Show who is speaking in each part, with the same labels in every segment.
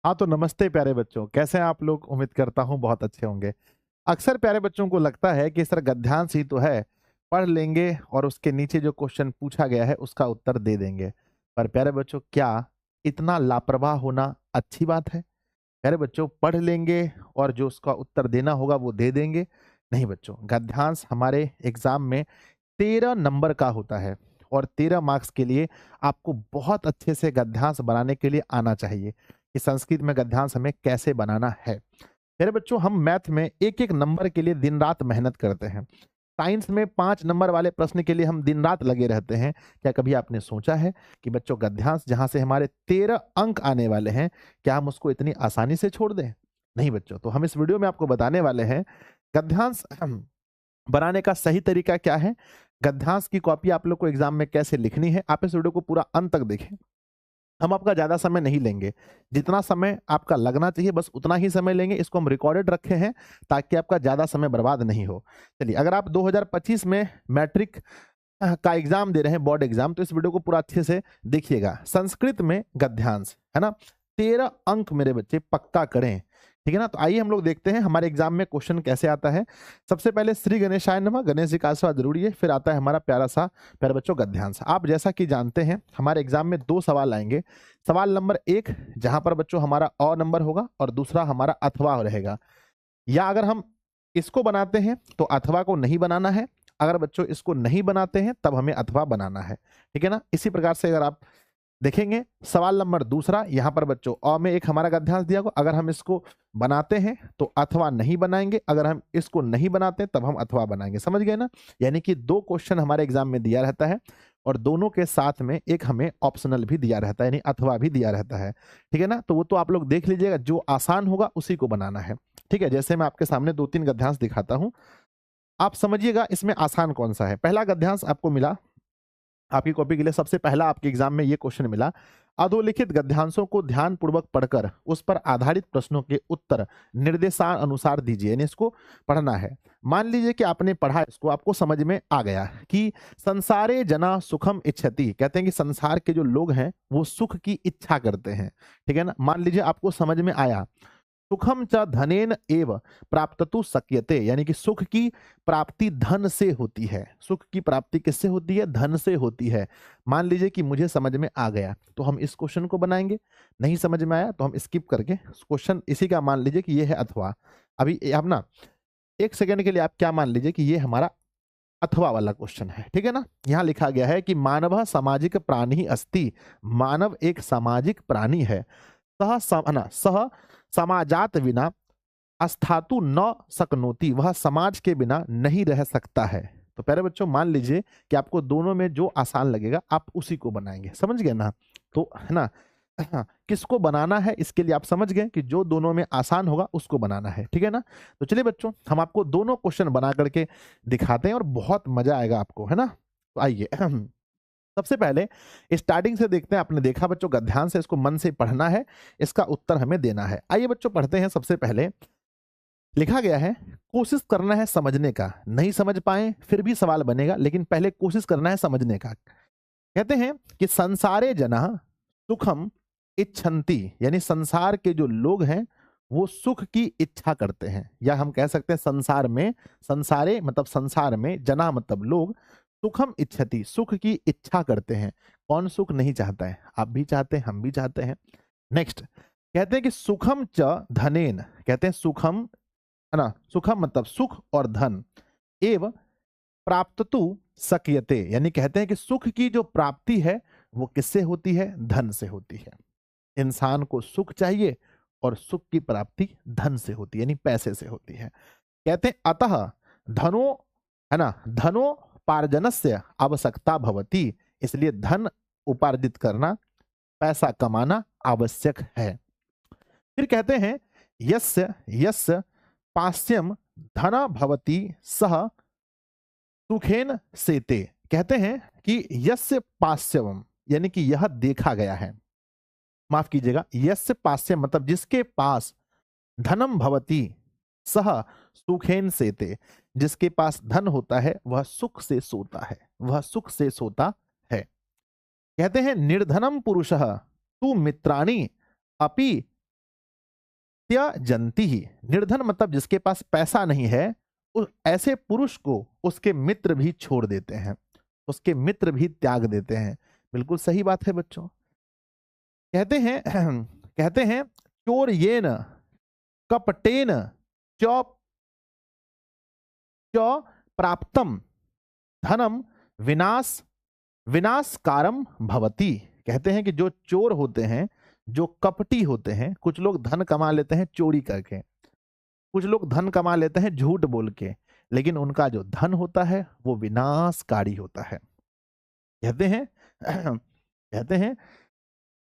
Speaker 1: हाँ, तो नमस्ते प्यारे बच्चों, कैसे हैं आप लोग? उम्मीद करता हूँ बहुत अच्छे होंगे। अक्सर प्यारे बच्चों को लगता है कि सर गद्यांश ही तो है, पढ़ लेंगे और उसके नीचे जो क्वेश्चन पूछा गया है उसका उत्तर दे देंगे। पर प्यारे बच्चों, क्या इतना लापरवाह होना अच्छी बात है? प्यारे बच्चों, पढ़ लेंगे और जो उसका उत्तर देना होगा वो दे देंगे? नहीं बच्चों, गद्यांश हमारे एग्जाम में 13 नंबर का होता है और 13 मार्क्स के लिए आपको बहुत अच्छे से गद्यांश बनाने के लिए आना चाहिए कि संस्कृत में गद्यांश हमें कैसे बनाना है। मेरे बच्चों, हम मैथ में एक एक नंबर के लिए दिन रात मेहनत करते हैं। साइंस में 5 नंबर वाले प्रश्न के लिए हम दिन रात लगे रहते हैं। क्या कभी आपने सोचा है कि बच्चों गद्यांश जहां से हमारे 13 अंक आने वाले हैं, क्या हम उसको इतनी आसानी से छोड़ दें? नहीं बच्चों, तो हम इस वीडियो में आपको बताने वाले हैं गद्यांश बनाने का सही तरीका क्या है, गद्यांश की कॉपी आप लोग को एग्जाम में कैसे लिखनी है। आप इस वीडियो को पूरा अंत तक देखें। हम आपका ज्यादा समय नहीं लेंगे, जितना समय आपका लगना चाहिए बस उतना ही समय लेंगे। इसको हम रिकॉर्डेड रखे हैं ताकि आपका ज्यादा समय बर्बाद नहीं हो। चलिए, अगर आप 2025 में मैट्रिक का एग्जाम दे रहे हैं, बोर्ड एग्जाम, तो इस वीडियो को पूरा अच्छे से देखिएगा। संस्कृत में गद्यांश है ना, 13 अंक मेरे बच्चे पक्का करें, ठीक है ना। तो आइए हम लोग देखते हैं हमारे एग्जाम में क्वेश्चन कैसे आता है। सबसे पहले श्री गणेशाय नमः, गणेश जी का आशीर्वाद जरूरी है। फिर आता है हमारा प्यारा सा प्यारे बच्चों गद्यांश। आप जैसा कि जानते हैं हमारे एग्जाम में 2 सवाल आएंगे। सवाल नंबर 1 जहां पर बच्चों हमारा अ नंबर होगा और दूसरा हमारा अथवा रहेगा। या अगर हम इसको बनाते हैं तो अथवा को नहीं बनाना है, अगर बच्चों इसको नहीं बनाते हैं तब हमें अथवा बनाना है, ठीक है ना। इसी प्रकार से अगर आप देखेंगे सवाल नंबर दूसरा, यहां पर बच्चों अ में एक हमारा गद्यांश दिया होगा, अगर हम इसको बनाते हैं तो अथवा नहीं बनाएंगे, अगर हम इसको नहीं बनाते तब हम अथवा बनाएंगे। समझ गए ना? यानी कि 2 क्वेश्चन हमारे एग्जाम में दिया रहता है और दोनों के साथ में एक हमें ऑप्शनल भी दिया रहता है, यानी अथवा भी दिया रहता है, ठीक है ना। तो वो तो आप लोग देख लीजिएगा, जो आसान होगा उसी को बनाना है, ठीक है। जैसे मैं आपके सामने 2-3 गद्यांश दिखाता हूं, आप समझिएगा इसमें आसान कौन सा है। पहला गद्यांश आपको मिला आपकी कॉपी के लिए, सबसे पहला आपके एग्जाम में ये क्वेश्चन मिला, अधोलिखित गद्यांशों को ध्यान पूर्वक पढ़कर उस पर आधारित प्रश्नों के उत्तर निर्देशानुसार दीजिए, यानी इसको पढ़ना है। मान लीजिए कि आपने पढ़ा, इसको आपको समझ में आ गया कि संसारे जना सुखम इच्छति, कहते हैं कि संसार के जो लोग हैं वो सुख की इच्छा करते हैं, ठीक है ना। मान लीजिए आपको समझ में आया, सुखम च धनेन एव प्राप्ततु शक्यते, यानी कि सुख की प्राप्ति धन से होती है। सुख की प्राप्ति किससे होती है? धन से होती है। मान लीजिए कि मुझे समझ में आ गया तो हम इस क्वेश्चन को बनाएंगे, नहीं समझ में आया तो हम स्किप करके क्वेश्चन इसी का मान लीजिए कि ये है अथवा। अभी आप ना 1 सेकंड के लिए आप क्या मान लीजिए कि ये हमारा अथवा वाला क्वेश्चन है, ठीक है ना। यहां लिखा गया है कि मानव सामाजिक प्राणी अस्ति, मानव एक सामाजिक प्राणी है। सह समाजात बिना अस्थातु न सकनोति, वह समाज के बिना नहीं रह सकता है। तो प्यारे बच्चों, मान लीजिए कि आपको दोनों में जो आसान लगेगा आप उसी को बनाएंगे, समझ गए ना। तो है ना, हाँ, किसको बनाना है इसके लिए आप समझ गए कि जो दोनों में आसान होगा उसको बनाना है, ठीक है ना। तो चलिए बच्चों, हम आपको दोनों क्वेश्चन बना करके दिखाते हैं और बहुत मजा आएगा आपको, है ना। तो आइए सबसे पहले स्टार्टिंग से देखते हैं। आपने देखा बच्चों गद्यांश से, इसको मन से पढ़ना है, इसका उत्तर हमें देना है। आइए बच्चों पढ़ते हैं। सबसे पहले लिखा गया है, कोशिश करना है समझने का, नहीं समझ पाए फिर भी सवाल बनेगा, लेकिन पहले कोशिश करना है समझने का। कहते हैं कि संसारे जना सुखम इच्छन्ति, यानी संसार के जो लोग हैं वो सुख की इच्छा करते हैं, या हम कह सकते हैं संसार में, संसारे मतलब संसार में, जना मतलब लोग, सुखम इच्छति सुख की इच्छा करते हैं। कौन सुख नहीं चाहता है? आप भी चाहते हैं, हम भी चाहते हैं। नेक्स्ट कहते हैं कि सुखम च धनेन, कहते हैं सुखम, है ना, सुखम मतलब सुख और धन, एव प्राप्ततु सक्यते, यानी कहते हैं कि सुख की जो प्राप्ति है वो किससे होती है? धन से होती है। इंसान को सुख चाहिए और सुख की प्राप्ति धन से होती है, यानी पैसे से होती है। कहते हैं अतः धनो, है ना, धनोपार्जनस्य आवश्यकता भवति, इसलिए धन उपार्जित करना, पैसा कमाना आवश्यक है। फिर कहते हैं यस्य यस्य पास्यम धन भवति सह सुखेन सेते, कहते हैं कि यस्य पास्यम, यानी कि यह देखा गया है, माफ कीजिएगा, यस्य पास्यम मतलब जिसके पास धनम भवति सह सुखेन सेते, जिसके पास धन होता है वह सुख से सोता है, वह सुख से सोता है। कहते हैं निर्धनम पुरुषः तू मित्राणि अपि त्यजंती ही, निर्धन मतलब जिसके पास पैसा नहीं है, ऐसे पुरुष को उसके मित्र भी छोड़ देते हैं, उसके मित्र भी त्याग देते हैं। बिल्कुल सही बात है बच्चों। कहते हैं कहते हैं चोर येन कपटेन च च प्राप्तम धनम विनाश विनाशकारम भवति। कहते हैं कि जो चोर होते हैं, जो कपटी होते हैं, कुछ लोग धन कमा लेते हैं चोरी करके, कुछ लोग धन कमा लेते हैं झूठ बोल के, लेकिन उनका जो धन होता है वो विनाशकारी होता है। कहते हैं कहते हैं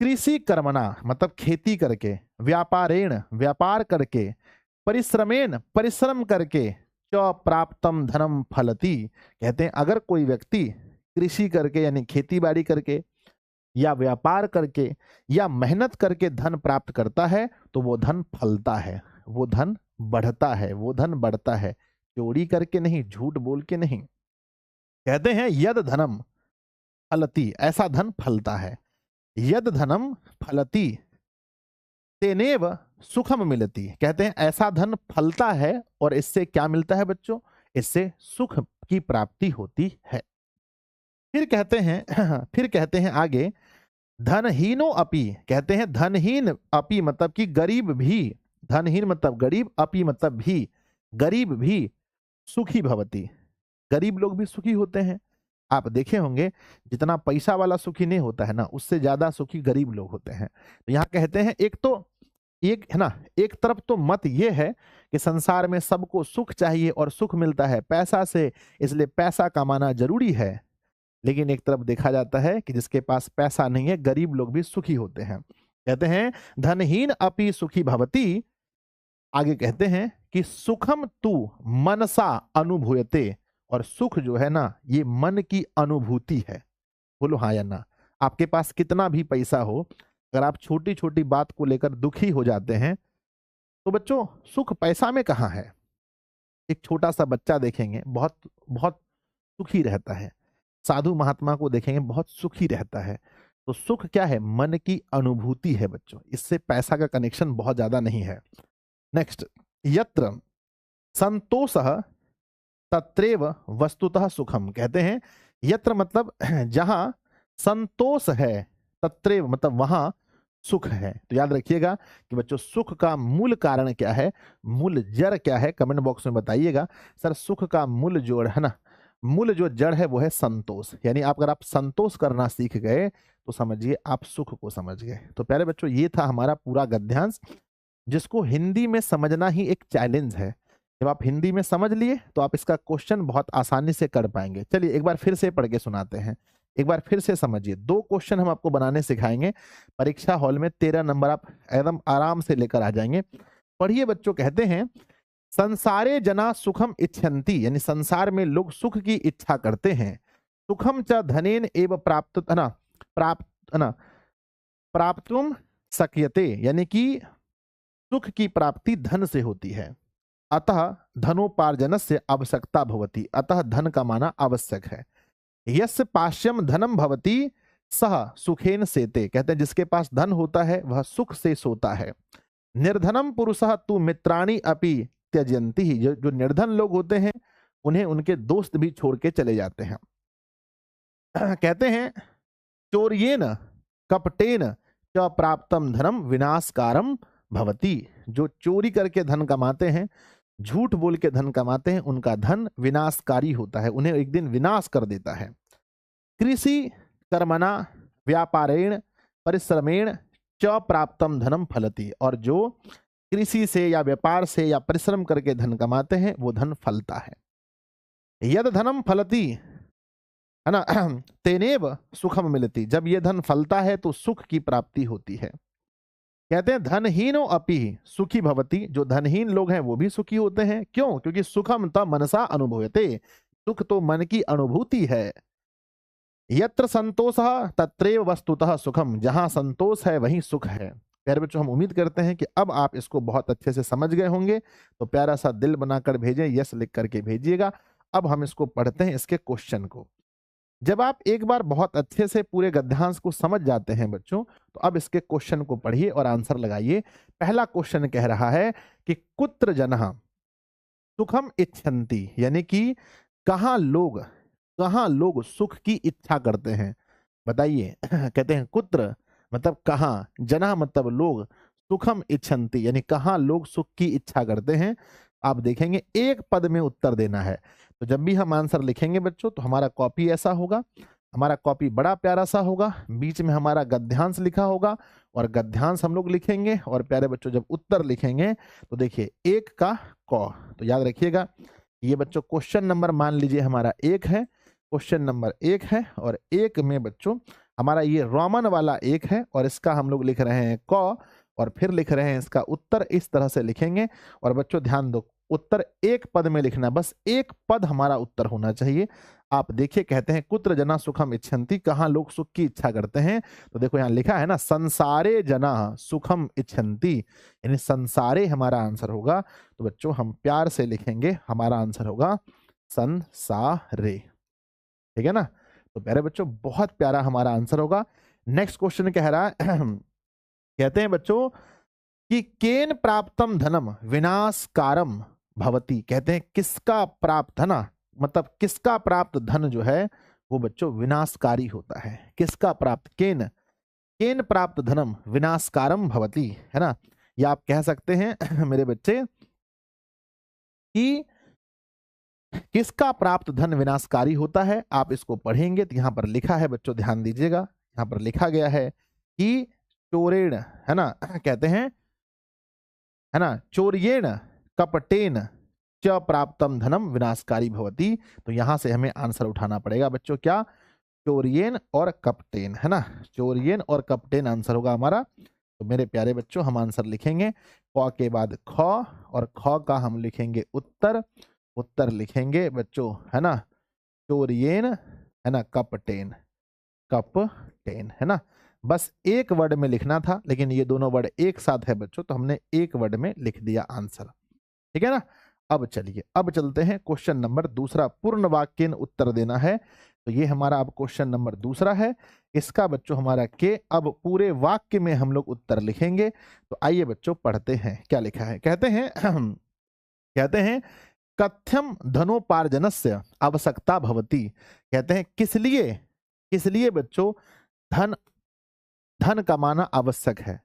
Speaker 1: कृषि कर्मणा मतलब खेती करके, व्यापारेण व्यापार करके, परिश्रमेण परिश्रम करके, च प्राप्तम धनम फलति। कहते हैं अगर कोई व्यक्ति कृषि करके यानी खेती बाड़ी करके या व्यापार करके या मेहनत करके धन प्राप्त करता है तो वो धन फलता है, वो धन बढ़ता है, वो धन बढ़ता है, चोरी करके नहीं, झूठ बोल के नहीं। कहते हैं यद धनम फलति, ऐसा धन फलता है। यद धनम फलति तेनेव सुखम मिलती। कहते हैं ऐसा धन फलता है और इससे क्या मिलता है बच्चों? इससे सुख की प्राप्ति होती है। फिर कहते हैं आगे धनहीनो अपि। कहते हैं धनहीन अपि मतलब कि गरीब भी, धनहीन मतलब गरीब, अपि मतलब भी, गरीब भी सुखी भवती। गरीब लोग भी सुखी होते हैं। आप देखे होंगे जितना पैसा वाला सुखी नहीं होता है ना, उससे ज्यादा सुखी गरीब लोग होते हैं। तो यहाँ कहते हैं एक है ना, एक तरफ तो मत ये है कि संसार में सबको सुख चाहिए और सुख मिलता है पैसा से, इसलिए पैसा कमाना जरूरी है। लेकिन एक तरफ देखा जाता है कि जिसके पास पैसा नहीं है, गरीब लोग भी सुखी होते हैं। कहते हैं धनहीन अपि सुखी भवती। आगे कहते हैं कि सुखम तू मनसा अनुभूयते। और सुख जो है ना, ये मन की अनुभूति है। बोलो हाँ या ना। आपके पास कितना भी पैसा हो, अगर आप छोटी छोटी बात को लेकर दुखी हो जाते हैं तो बच्चों सुख पैसा में कहाँ है। एक छोटा सा बच्चा देखेंगे बहुत बहुत सुखी रहता है, साधु महात्मा को देखेंगे बहुत सुखी रहता है। तो सुख क्या है? मन की अनुभूति है बच्चों, इससे पैसा का कनेक्शन बहुत ज्यादा नहीं है। नेक्स्ट, यत्र संतोषः तत्रैव वस्तुतः सुखम। कहते हैं यत्र मतलब जहां संतोष है, तत्रैव मतलब वहां सुख है। तो याद रखिएगा कि बच्चों सुख का मूल कारण क्या है, मूल जड़ क्या है, कमेंट बॉक्स में बताइएगा। सर सुख का मूल जोड़ है ना, मूल जो जड़ है वो है संतोष। यानी आप अगर आप संतोष करना सीख गए तो समझिए आप सुख को समझ गए। तो प्यारे बच्चों ये था हमारा पूरा गद्यांश, जिसको हिंदी में समझना ही एक चैलेंज है। जब आप हिंदी में समझ लिए तो आप इसका क्वेश्चन बहुत आसानी से कर पाएंगे। चलिए एक बार फिर से पढ़ के सुनाते हैं, एक बार फिर से समझिए। 2 क्वेश्चन हम आपको बनाने सिखाएंगे, परीक्षा हॉल में 13 नंबर आप एकदम आराम से लेकर आ जाएंगे। पढ़िए बच्चों। कहते हैं संसारे जना सुखम इच्छन्ति, यानी संसार में लोग सुख की इच्छा करते हैं। सुखम च धनेन एव प्राप्तुम शक्यते, यानी कि सुख की प्राप्ति धन से होती है। अतः धनोपार्जन से आवश्यकता भवती, अतः धन कमाना आवश्यक है। यस्य पाश्यम धनम भवती सह सुखेन सेते। कहते हैं जिसके पास धन होता है वह सुख से सोता है। निर्धनम पुरुषः तु मित्राणि अपि त्यजन्ति। जो निर्धन लोग होते हैं उन्हें उनके दोस्त भी छोड़ के चले जाते हैं। कहते हैं चोर्येन कपटेन च प्राप्तम धनम विनाशकारम भवति। जो चोरी करके धन कमाते हैं, झूठ बोल के धन कमाते हैं, उनका धन विनाशकारी होता है, उन्हें एक दिन विनाश कर देता है। कृषि कर्मणा व्यापारेण परिश्रमेण च प्राप्तम धनम फलति। और जो कृषि से या व्यापार से या परिश्रम करके धन कमाते हैं वो धन फलता है। यद धनम फलति है ना तेनेव सुखम मिलती। जब ये धन फलता है तो सुख की प्राप्ति होती है। कहते हैं धनहीनो अपि सुखी भवति। जो धनहीन लोग हैं वो भी सुखी होते हैं। क्यों? क्योंकि सुखम त मनसा अनुभूयते। सुख तो मन की अनुभूति है। यत्र संतोषः तत्रैव वस्तुतः सुखम। जहां संतोष है वहीं सुख है। प्यारे बच्चों हम उम्मीद करते हैं कि अब आप इसको बहुत अच्छे से समझ गए होंगे। तो प्यारा सा दिल बनाकर भेजें, यस लिख करके भेजिएगा। अब हम इसको पढ़ते हैं, इसके क्वेश्चन को। जब आप एक बार बहुत अच्छे से पूरे गद्यांश को समझ जाते हैं बच्चों, तो अब इसके क्वेश्चन को पढ़िए और आंसर लगाइए। पहला क्वेश्चन कह रहा है कि कुत्र जनः सुखम इच्छन्ति, यानी कि कहाँ लोग सुख की इच्छा करते हैं, बताइए। कहते हैं कुत्र मतलब कहाँ, जनः मतलब लोग, सुखम इच्छन्ति यानी कहाँ लोग सुख की इच्छा करते हैं। आप देखेंगे एक पद में उत्तर देना है। तो जब भी हम आंसर लिखेंगे बच्चों तो हमारा कॉपी ऐसा होगा, हमारा कॉपी बड़ा प्यारा सा होगा, बीच में हमारा गद्यांश लिखा होगा और गद्यांश हम लोग लिखेंगे। और प्यारे बच्चों जब उत्तर लिखेंगे तो देखिए एक का क, तो याद रखिएगा ये बच्चों क्वेश्चन नंबर मान लीजिए हमारा एक है, क्वेश्चन नंबर एक है और एक में बच्चों हमारा ये रोमन वाला एक है और इसका हम लोग लिख रहे हैं क और फिर लिख रहे हैं इसका उत्तर, इस तरह से लिखेंगे। और बच्चों ध्यान दो उत्तर एक पद में लिखना, बस एक पद हमारा उत्तर होना चाहिए। आप देखिए कहते हैं कुत्र जना सुखम इच्छन्ति, कहाँ लोग सुख की इच्छा करते हैं। तो देखो यहाँ लिखा है ना संसारे जना सुखम इच्छन्ति, यानी संसारे हमारा आंसर होगा। तो बच्चों हम प्यार से लिखेंगे, हमारा आंसर होगा संसारे, ठीक है ना। तो प्यारे बच्चों बहुत प्यारा हमारा आंसर होगा। नेक्स्ट क्वेश्चन कह रहा है कहते हैं बच्चों कि केन प्राप्तम धनम विनाशकारम भवति, कहते हैं किसका प्राप्त धन, मतलब किसका प्राप्त धन जो है वो बच्चों विनाशकारी होता है। किसका प्राप्त, केन, केन प्राप्त धनम विनाशकारम भवति, है ना। या आप कह सकते हैं मेरे बच्चे कि किसका प्राप्त धन विनाशकारी होता है। आप इसको पढ़ेंगे तो यहां पर लिखा है बच्चों, ध्यान दीजिएगा, यहां पर लिखा गया है कि चोरेण, है ना, कहते हैं, है ना, चोर्येण कपटेन च प्राप्तम धनम विनाशकारी भवति। तो यहां से हमें आंसर उठाना पड़ेगा बच्चों, क्या, चोरियेन और कपटेन, है ना, चोरियेन और कपटेन आंसर होगा हमारा। तो मेरे प्यारे बच्चों हम आंसर लिखेंगे क के बाद ख और ख का हम लिखेंगे उत्तर, उत्तर लिखेंगे बच्चों, है ना, चोरियेन, है ना, कपटेन, कपटेन, है ना। बस एक वर्ड में लिखना था लेकिन ये दोनों वर्ड एक साथ है बच्चों, तो हमने एक वर्ड में लिख दिया आंसर, ठीक है ना। अब चलिए अब चलते हैं क्वेश्चन नंबर दूसरा, पूर्ण वाक्य उत्तर देना है। तो ये हमारा अब क्वेश्चन नंबर दूसरा है, इसका बच्चों हमारा के अब पूरे वाक्य में हम लोग उत्तर लिखेंगे। तो आइए बच्चों पढ़ते हैं क्या लिखा है। कहते हैं कहते हैं कथ्यम धनोपार्जनस्य आवश्यकता भवति, कहते हैं किस लिए बच्चों धन कमाना आवश्यक है।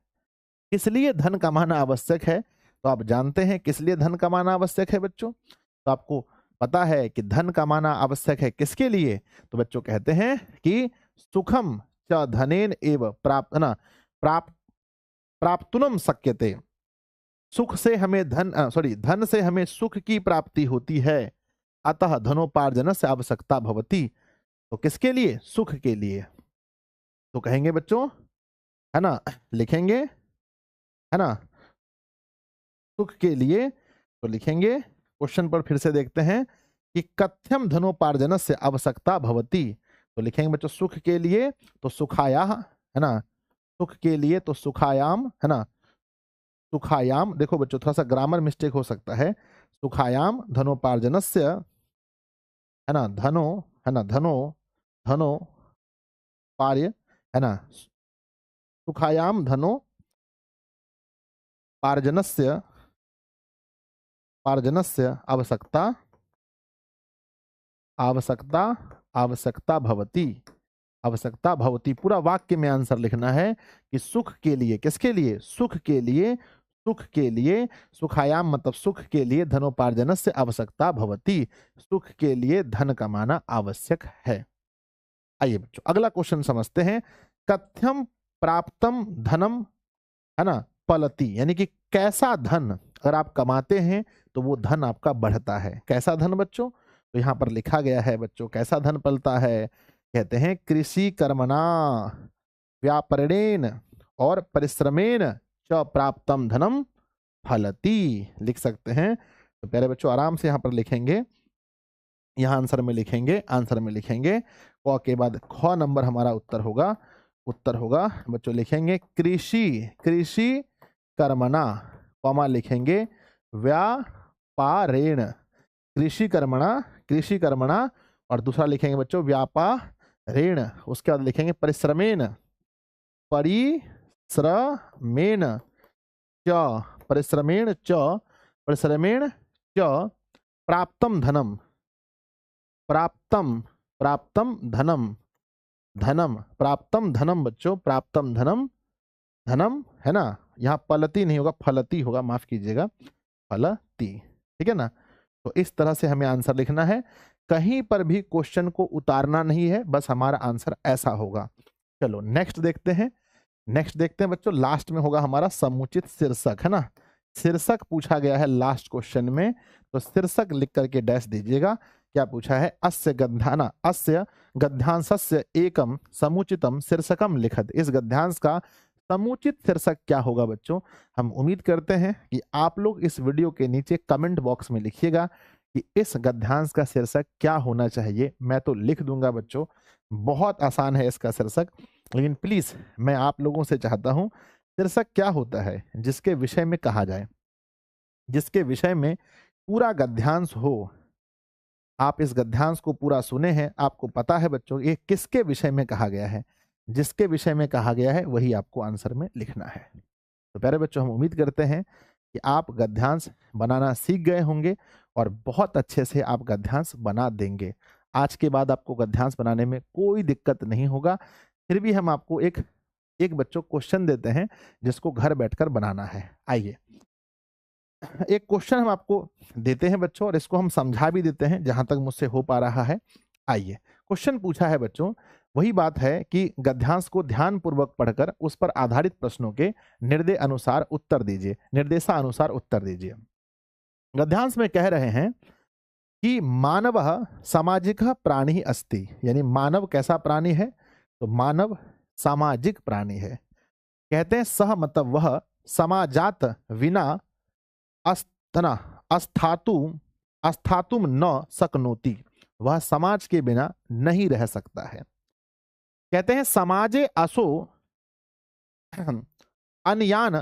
Speaker 1: किस लिए धन कमाना आवश्यक है, तो आप जानते हैं किस लिए धन कमाना आवश्यक है बच्चों। तो आपको पता है कि धन कमाना आवश्यक है किसके लिए, तो बच्चों कहते हैं कि सुखम च धनेन एव प्राप्त, ना, प्राप्तुनम शक्यते, सुख से हमें धन से हमें सुख की प्राप्ति होती है। अतः धनोपार्जन से आवश्यकता भवति, तो किसके लिए, सुख के लिए। तो कहेंगे बच्चों, है ना, लिखेंगे, है ना, सुख के लिए। तो लिखेंगे, क्वेश्चन पर फिर से देखते हैं कि कथ्यम धनोपार्जन से आवश्यकता भवति। तो लिखेंगे बच्चों सुख के लिए तो सुखाया, है ना, सुख के लिए तो सुखायाम, है ना, सुखायाम। देखो बच्चों थोड़ा सा ग्रामर मिस्टेक हो सकता है, सुखायाम धनोपार्जनस्य, है ना, धनो, है ना, धनो पार्य, है ना, सुखायाम धनो पार्जनस्य आवश्यकता आवश्यकता भवति। पूरा वाक्य में आंसर लिखना है कि सुख के लिए, किसके लिए, सुख के लिए सुखायाम मतलब सुख के लिए धनोपार्जन से आवश्यकता भवति, सुख के लिए धन कमाना आवश्यक है। आइए बच्चों अगला क्वेश्चन समझते हैं। कथ्यम प्राप्तम धनम, है ना, पलति, यानी कि कैसा धन अगर आप कमाते हैं तो वो धन आपका बढ़ता है। कैसा धन बच्चों, तो यहां पर लिखा गया है बच्चों कैसा धन पलता है। कहते हैं कृषि कर्मणा व्यापारेण और परिश्रमेण च प्राप्तम धनम फलति, लिख सकते हैं। तो प्यारे बच्चों आराम से यहां पर लिखेंगे, यहां आंसर में लिखेंगे, क के बाद ख नंबर हमारा उत्तर होगा बच्चों, लिखेंगे कृषि कर्मणा, कॉमा लिखेंगे व्यापारेण, कृषि कर्मणा और दूसरा लिखेंगे बच्चों व्यापारेण, उसके बाद लिखेंगे परिश्रमेण परिश्रमेण च प्राप्तम धनम, प्राप्तम प्राप्तम धनम, धनम प्राप्तम धनम बच्चों, प्राप्तम धनम, धनम है ना, यहाँ पलती नहीं होगा, फलती होगा, माफ कीजिएगा, फलती, ठीक है ना। तो इस तरह से हमें आंसर लिखना है, कहीं पर भी क्वेश्चन को उतारना नहीं है, बस हमारा आंसर ऐसा होगा। चलो नेक्स्ट देखते हैं, नेक्स्ट देखते हैं बच्चों, लास्ट में होगा हमारा समुचित शीर्षक, है ना। शीर्षक पूछा गया है लास्ट क्वेश्चन में, तो शीर्षक लिख करके डैश दीजिएगा। क्या पूछा है, अस्य गद्याना, अस्य गद्यांशस्य एकम समुचितम शीर्षकम लिखत। इस गद्यांश का समुचित शीर्षक क्या होगा बच्चों। हम उम्मीद करते हैं कि आप लोग इस वीडियो के नीचे कमेंट बॉक्स में लिखिएगा कि इस गद्यांश का शीर्षक क्या होना चाहिए। मैं तो लिख दूंगा बच्चों, बहुत आसान है इसका शीर्षक, लेकिन प्लीज मैं आप लोगों से चाहता हूं, शीर्षक क्या होता है जिसके विषय में कहा जाए, जिसके विषय में पूरा गद्यांश हो। आप इस गद्यांश को पूरा सुने हैं, आपको पता है बच्चों ये किसके विषय में कहा गया है, जिसके विषय में कहा गया है वही आपको आंसर में लिखना है। तो प्यारे बच्चों, हम उम्मीद करते हैं कि आप गद्यांश बनाना सीख गए होंगे और बहुत अच्छे से आप गद्यांश बना देंगे। आज के बाद आपको गद्यांश बनाने में कोई दिक्कत नहीं होगा। फिर भी हम आपको एक बच्चों क्वेश्चन देते हैं जिसको घर बैठकर बनाना है। आइए, एक क्वेश्चन हम आपको देते हैं बच्चों और इसको हम समझा भी देते हैं जहां तक मुझसे हो पा रहा है। आइए, क्वेश्चन पूछा है बच्चों, वही बात है कि गद्यांश को ध्यान पूर्वक पढ़कर उस पर आधारित प्रश्नों के निर्देशानुसार उत्तर दीजिए, निर्देशानुसार उत्तर दीजिए। गद्यांश में कह रहे हैं कि मानव सामाजिक प्राणी अस्ति, यानी मानव कैसा प्राणी है, तो मानव सामाजिक प्राणी है। कहते हैं सह मतलब वह समाजात विना अस्थातुम न शक्नोति, वह समाज के बिना नहीं रह सकता है। कहते हैं समाजे असो अन्यान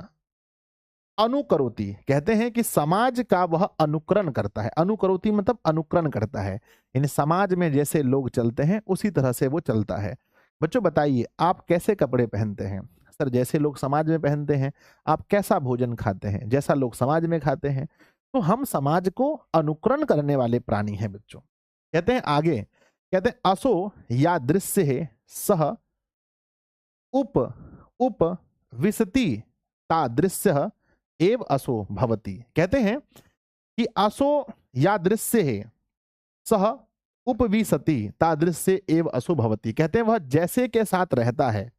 Speaker 1: अनुकरोति, कहते हैं कि समाज का वह अनुकरण करता है। अनुकरोति मतलब अनुकरण करता है, यानी समाज में जैसे लोग चलते हैं उसी तरह से वो चलता है। बच्चों बताइए, आप कैसे कपड़े पहनते हैं? सर जैसे लोग समाज में पहनते हैं। आप कैसा भोजन खाते हैं? जैसा लोग समाज में खाते हैं। तो हम समाज को अनुकरण करने वाले प्राणी हैं बच्चों। कहते हैं आगे, कहते हैं असो या दृश्य है सह उप विसति तादृश्य एव असो भवति। कहते हैं कि असो या दृश्य है सह उपविशति तादृश्य एव असो भवति। कहते हैं वह जैसे के साथ रहता है,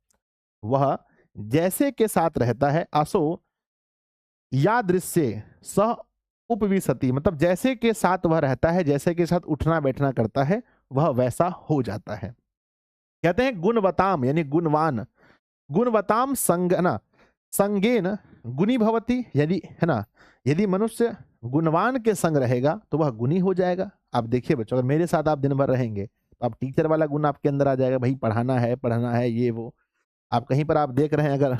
Speaker 1: वह जैसे के साथ रहता है। असो या दृश्य सह उपविशति मतलब जैसे के साथ वह रहता है, जैसे के साथ उठना बैठना करता है, वह वैसा हो जाता है। कहते हैं गुणवताम यानी गुणवान, गुणवताम संगना संगेन गुणी भवति, यदि है ना, यदि मनुष्य गुणवान के संग रहेगा तो वह गुणी हो जाएगा। आप देखिए बच्चों, अगर मेरे साथ आप दिन भर रहेंगे तो आप टीचर वाला गुण आपके अंदर आ जाएगा, भाई पढ़ाना है ये वो। आप कहीं पर आप देख रहे हैं अगर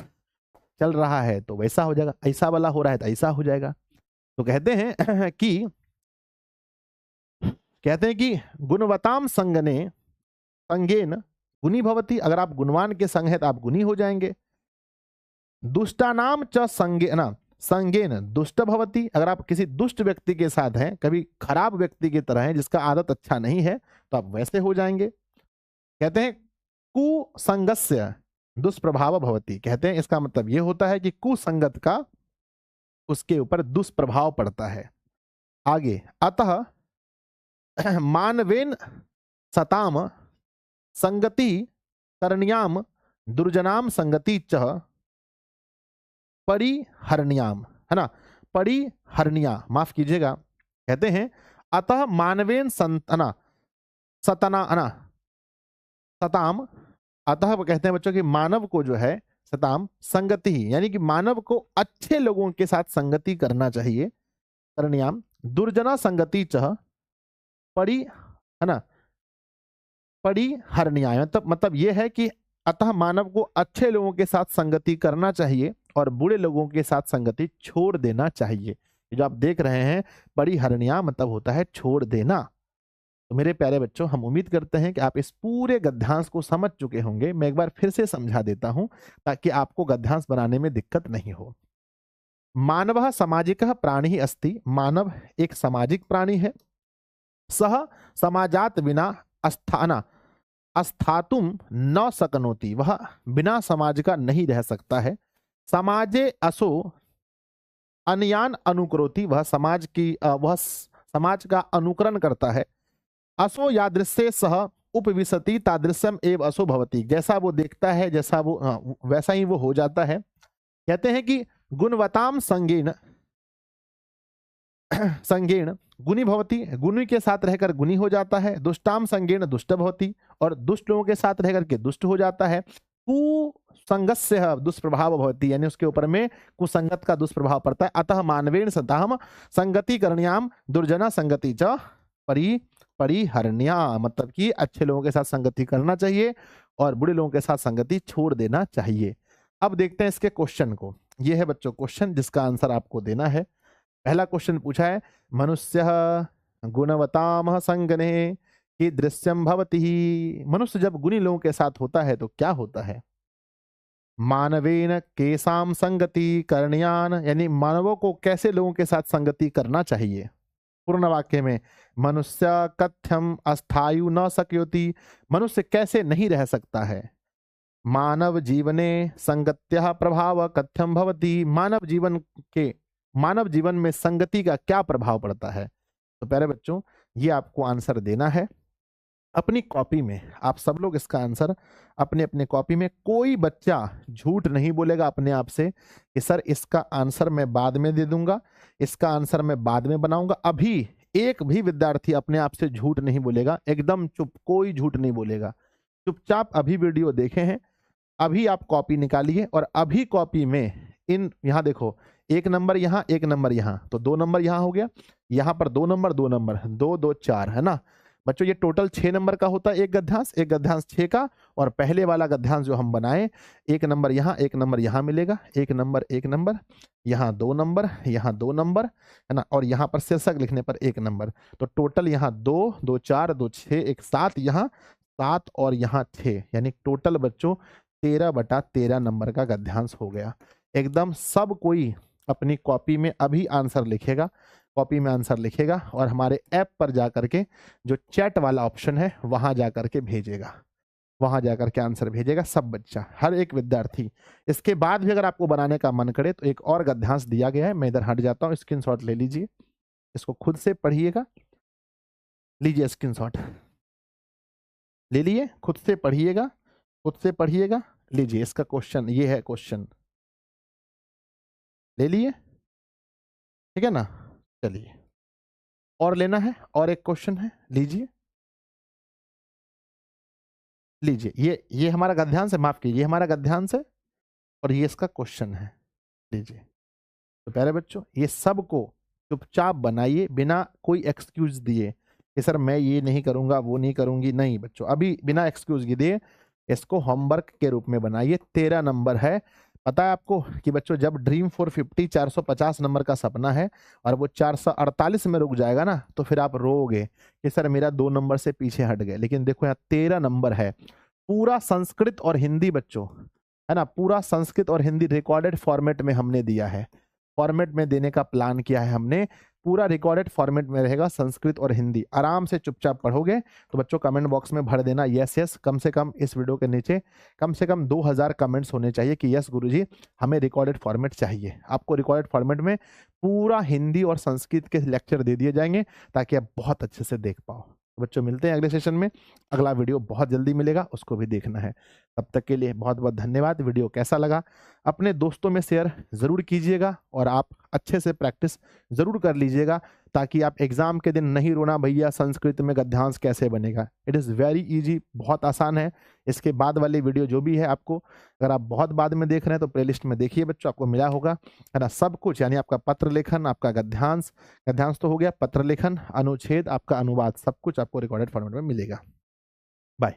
Speaker 1: चल रहा है तो वैसा हो जाएगा, ऐसा वाला हो रहा है तो ऐसा हो जाएगा। तो कहते हैं कि गुणवताम संगने संगेन गुणी भवति, अगर आप गुणवान के संग है तो आप गुणी हो जाएंगे। दुष्टानाम च संगेन संगेन दुष्ट भवति, अगर आप किसी दुष्ट व्यक्ति के साथ हैं, कभी खराब व्यक्ति की तरह हैं जिसका आदत अच्छा नहीं है, तो आप वैसे हो जाएंगे। कहते हैं कुसंगस्य दुष्प्रभाव भवति, कहते हैं इसका मतलब यह होता है कि कुसंगत का उसके ऊपर दुष्प्रभाव पड़ता है। आगे, अतः मानवेन सताम संगति करणीयाम दुर्जनाम संगति च परिहरणीयाम, है ना, परिहरणीया, माफ कीजिएगा। कहते हैं अतः मानवेन संतना सतना सताम, अतः कहते हैं बच्चों कि मानव को जो है सताम संगति यानी कि मानव को अच्छे लोगों के साथ संगति करना चाहिए। करणीयाम दुर्जना संगति च परि, है ना, परिहरणीयाय, मतलब यह है कि अतः मानव को अच्छे लोगों के साथ संगति करना चाहिए और बुरे लोगों के साथ संगति छोड़ देना चाहिए। जो आप देख रहे हैं परिहरणीया मतलब होता है छोड़ देना। तो मेरे प्यारे बच्चों, हम उम्मीद करते हैं कि आप इस पूरे गद्यांश को समझ चुके होंगे। मैं एक बार फिर से समझा देता हूं ताकि आपको गद्यांश बनाने में दिक्कत नहीं हो। मानवः सामाजिकः प्राणी अस्ति, मानव एक सामाजिक प्राणी है। सह समाजात विना अस्थातुम न शक्नोति, वह बिना समाज का नहीं रह सकता है। समाजे असो अन्यान अनुकरोति, वह समाज का अनुकरण करता है। असो यादृश्य सह उपविशति तादृश्यम एव असो भवति, जैसा वो देखता है जैसा वो वैसा ही वो हो जाता है। कहते हैं कि गुणवताम संगेन संगेन गुणी भवती, गुणी के साथ रहकर गुणी हो जाता है। दुष्टाम संगेन दुष्ट भवती, और दुष्ट लोगों के साथ रहकर के दुष्ट हो जाता है। कुसंगस्य दुष्प्रभाव भवती, यानी उसके ऊपर में कुसंगत का दुष्प्रभाव पड़ता है। अतः मानवेन सताम संगति करणीयाम दुर्जना संगति च परिहरण्या, मतलब कि अच्छे लोगों के साथ संगति करना चाहिए और बुरे लोगों के साथ संगति छोड़ देना चाहिए। अब देखते हैं इसके क्वेश्चन को। ये है बच्चों क्वेश्चन जिसका आंसर आपको देना है। पहला क्वेश्चन पूछा है, मनुष्य गुणवताम संगने कि दृश्यम भवति, मनुष्य जब गुणी लोगों के साथ होता है तो क्या होता है। मानवेन केसाम संगति करणीयान, यानी मानवों को कैसे लोगों के साथ संगति करना चाहिए। पूर्ण वाक्य में, मनुष्य कथ्यम अस्थायु न शक्योति, मनुष्य कैसे नहीं रह सकता है। मानव जीवने संगत्या प्रभाव कथ्यम भवति, मानव जीवन में संगति का क्या प्रभाव पड़ता है। तो प्यारे बच्चों, ये आपको आंसर देना है अपनी कॉपी में। आप सब लोग इसका आंसर अपने अपने कॉपी में, कोई बच्चा झूठ नहीं बोलेगा अपने आप से कि सर इसका आंसर मैं बाद में दे दूंगा, इसका आंसर मैं बाद में बनाऊंगा। अभी एक भी विद्यार्थी अपने आप से झूठ नहीं बोलेगा, एकदम चुप, कोई झूठ नहीं बोलेगा। चुपचाप अभी वीडियो देखे हैं, अभी आप कॉपी निकालिए और अभी कॉपी में यहाँ देखो, एक नंबर यहाँ, एक नंबर यहाँ, तो 2 नंबर यहाँ हो गया, यहाँ पर 2 नंबर 2 नंबर, 2 2 4 है ना बच्चों। ये टोटल 6 नंबर का होता है एक गद्यांश 6 का। और पहले वाला गद्यांश जो हम बनाए, 1 नंबर यहाँ 1 नंबर यहाँ मिलेगा, 1 नंबर 1 नंबर, यहाँ 2 नंबर, यहाँ 2 नंबर है ना, और यहाँ पर शीर्षक लिखने पर 1 नंबर। तो टोटल यहाँ 2 2 4 2 6 1 7, यहाँ 7 और यहाँ 6, यानी टोटल बच्चों 13/13 नंबर का गद्यांश हो गया। एकदम सब कोई अपनी कॉपी में अभी आंसर लिखेगा, कॉपी में आंसर लिखेगा और हमारे ऐप पर जाकर के जो चैट वाला ऑप्शन है वहां जाकर के भेजेगा, वहां जाकर के आंसर भेजेगा सब बच्चा, हर एक विद्यार्थी। इसके बाद भी अगर आपको बनाने का मन करे तो एक और गद्यांश दिया गया है, मैं इधर हट जाता हूँ, स्क्रीनशॉट ले लीजिए, इसको खुद से पढ़िएगा, लीजिए स्क्रीनशॉट ले लिए, खुद से पढ़िएगा, खुद से पढ़िएगा, लीजिए इसका क्वेश्चन, ये है क्वेश्चन, ले लिए, ठीक है ना। चलिए और लेना है, और एक क्वेश्चन है, लीजिए लीजिए, ये हमारा गद्यांश है, माफ कीजिए, ये हमारा गद्यांश है और ये इसका क्वेश्चन है, लीजिए। तो प्यारे बच्चों, ये सब को चुपचाप बनाइए बिना कोई एक्सक्यूज दिए कि सर मैं ये नहीं करूंगा, वो नहीं करूंगी, नहीं बच्चों, अभी बिना एक्सक्यूज दिए इसको होमवर्क के रूप में बनाइए। 13 नंबर है। पता है आपको कि बच्चों जब ड्रीम 450 450 नंबर का सपना है और वो 448 में रुक जाएगा ना, तो फिर आप रोओगे कि सर मेरा 2 नंबर से पीछे हट गए। लेकिन देखो यहाँ 13 नंबर है, पूरा संस्कृत और हिंदी बच्चों, है ना, पूरा संस्कृत और हिंदी रिकॉर्डेड फॉर्मेट में हमने दिया है, फॉर्मेट में देने का प्लान किया है हमने, पूरा रिकॉर्डेड फॉर्मेट में रहेगा संस्कृत और हिंदी। आराम से चुपचाप पढ़ोगे तो बच्चों कमेंट बॉक्स में भर देना यस यस, कम से कम इस वीडियो के नीचे कम से कम 2000 कमेंट्स होने चाहिए कि यस गुरुजी हमें रिकॉर्डेड फॉर्मेट चाहिए। आपको रिकॉर्डेड फॉर्मेट में पूरा हिंदी और संस्कृत के लेक्चर दे दिए जाएंगे ताकि आप बहुत अच्छे से देख पाओ। बच्चों मिलते हैं अगले सेशन में, अगला वीडियो बहुत जल्दी मिलेगा, उसको भी देखना है। तब तक के लिए बहुत बहुत धन्यवाद। वीडियो कैसा लगा अपने दोस्तों में शेयर जरूर कीजिएगा और आप अच्छे से प्रैक्टिस जरूर कर लीजिएगा ताकि आप एग्जाम के दिन नहीं रोना भैया संस्कृत में गद्यांश कैसे बनेगा। इट इज़ वेरी इजी, बहुत आसान है। इसके बाद वाली वीडियो जो भी है आपको, अगर आप बहुत बाद में देख रहे हैं तो प्लेलिस्ट में देखिए बच्चों, आपको मिला होगा, है ना, सब कुछ, यानी आपका पत्र लेखन, आपका गद्यांश, गद्यांश तो हो गया, पत्र लेखन, अनुच्छेद, आपका अनुवाद, सब कुछ आपको रिकॉर्डेड फॉर्मेट में मिलेगा। बाय।